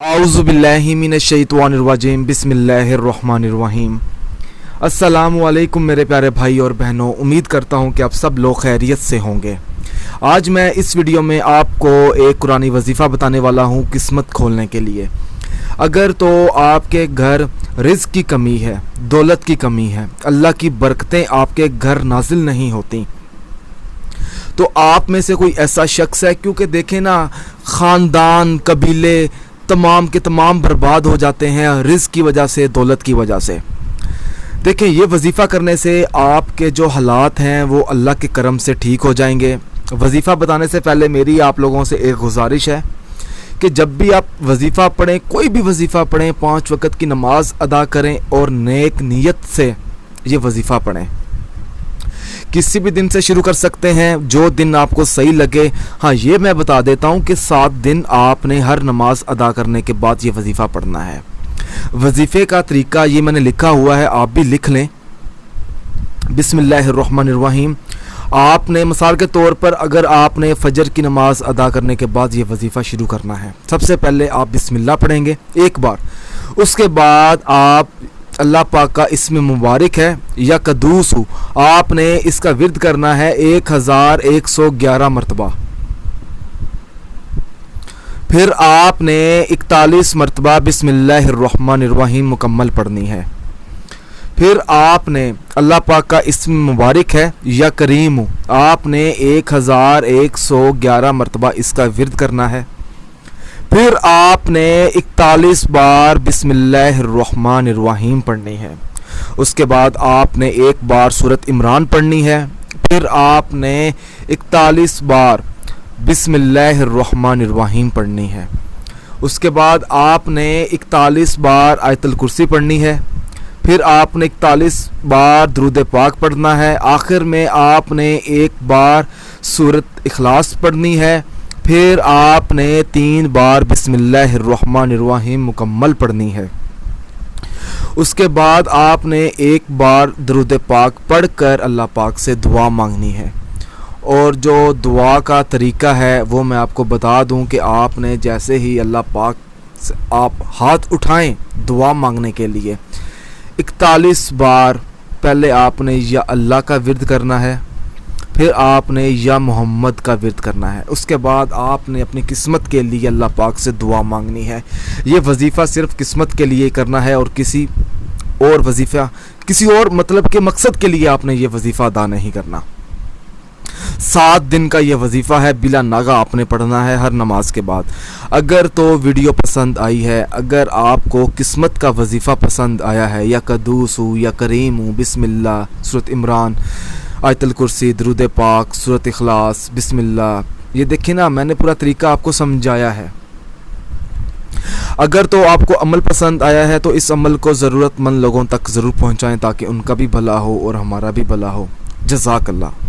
आऊज़ु बिल्लाहि मिनश्शैतानिर्रजीम बिस्मिल्लाहिर्रहमानिर्रहीम। अस्सलामु अलैकुम मेरे प्यारे भाई और बहनों, उम्मीद करता हूँ कि आप सब लोग खैरियत से होंगे। आज मैं इस वीडियो में आपको एक कुरानी वजीफ़ा बताने वाला हूँ किस्मत खोलने के लिए। अगर तो आपके घर रिज़्क़ की कमी है, दौलत की कमी है, अल्लाह की बरकतें आपके घर नाजिल नहीं होती, तो आप में से कोई ऐसा शख्स है, क्योंकि देखें ना, ख़ानदान कबीले तमाम के तमाम बर्बाद हो जाते हैं रिज़्क़ की वजह से, दौलत की वजह से। देखें, ये वजीफ़ा करने से आपके जो हालात हैं वो अल्लाह के करम से ठीक हो जाएंगे। वजीफ़ा बताने से पहले मेरी आप लोगों से एक गुजारिश है कि जब भी आप वजीफ़ा पढ़ें, कोई भी वजीफ़ा पढ़ें, 5 वक़्त की नमाज अदा करें और नेक नीयत से ये वजीफ़ा पढ़ें। किसी भी दिन से शुरू कर सकते हैं, जो दिन आपको सही लगे। हाँ, ये मैं बता देता हूँ कि 7 दिन आपने हर नमाज अदा करने के बाद ये वजीफ़ा पढ़ना है। वजीफ़े का तरीका ये मैंने लिखा हुआ है, आप भी लिख लें। बिस्मिल्लाहिर्रहमानिर्रहीम। आपने मिसाल के तौर पर अगर आपने फजर की नमाज अदा करने के बाद ये वजीफ़ा शुरू करना है, सबसे पहले आप बिस्मिल्लाह पढ़ेंगे एक बार। उसके बाद आप अल्लाह पाक का इस्म मुबारक है या कदूस हो, आपने इसका विर्द करना है 1111 मरतबा। फिर आपने 41 मरतबा बिस्मिल्लाहिर्रहमानिर्रहीम मुकम्मल पढ़नी है। फिर आपने अल्लाह पाक का इस्म मुबारक है या करीम हो, आपने 1111 मरतबा इसका विर्द करना है। फिर आपने 41 बार बिस्मिल्लाहिर्रहमानिर्रहीम पढ़नी है। उसके बाद आपने एक बार सूरत इमरान पढ़नी है। फिर आपने 41 बार बिस्मिल्लाहिर्रहमानिर्रहीम पढ़नी है। उसके बाद आपने 41 बार आयतुल कुर्सी पढ़नी है। फिर आपने 41 बार दुरूद पाक पढ़ना है। आखिर में आपने एक बार सूरत इखलास पढ़नी है। फिर आपने 3 बार बिस्मिल्लाहिर्रहमानिर्रहीम मुकम्मल पढ़नी है। उसके बाद आपने एक बार दुरूद पाक पढ़कर अल्लाह पाक से दुआ मांगनी है। और जो दुआ का तरीका है वो मैं आपको बता दूं कि आपने जैसे ही अल्लाह पाक से आप हाथ उठाएं दुआ मांगने के लिए, 41 बार पहले आपने या अल्लाह का विर्द करना है, फिर आपने या मोहम्मद का विर्द करना है। उसके बाद आपने अपनी किस्मत के लिए अल्लाह पाक से दुआ मांगनी है। ये वजीफ़ा सिर्फ किस्मत के लिए करना है और किसी और वजीफ़ा, किसी और मतलब के मकसद के लिए आपने ये वजीफ़ा अदा नहीं करना। 7 दिन का ये वजीफ़ा है, बिला नागा आपने पढ़ना है हर नमाज के बाद। अगर तो वीडियो पसंद आई है, अगर आपको किस्मत का वजीफ़ा पसंद आया है, या कदूस हो या करीम हो, बिस्मिल्लाह, सूरत इमरान, आयतुल कुर्सी, दुरूद पाक, सूरत इखलास, बिस्मिल्लाह, ये देखिए ना, मैंने पूरा तरीका आपको समझाया है। अगर तो आपको अमल पसंद आया है तो इस अमल को ज़रूरतमंद लोगों तक ज़रूर पहुंचाएं ताकि उनका भी भला हो और हमारा भी भला हो। जज़ाकल्लाह।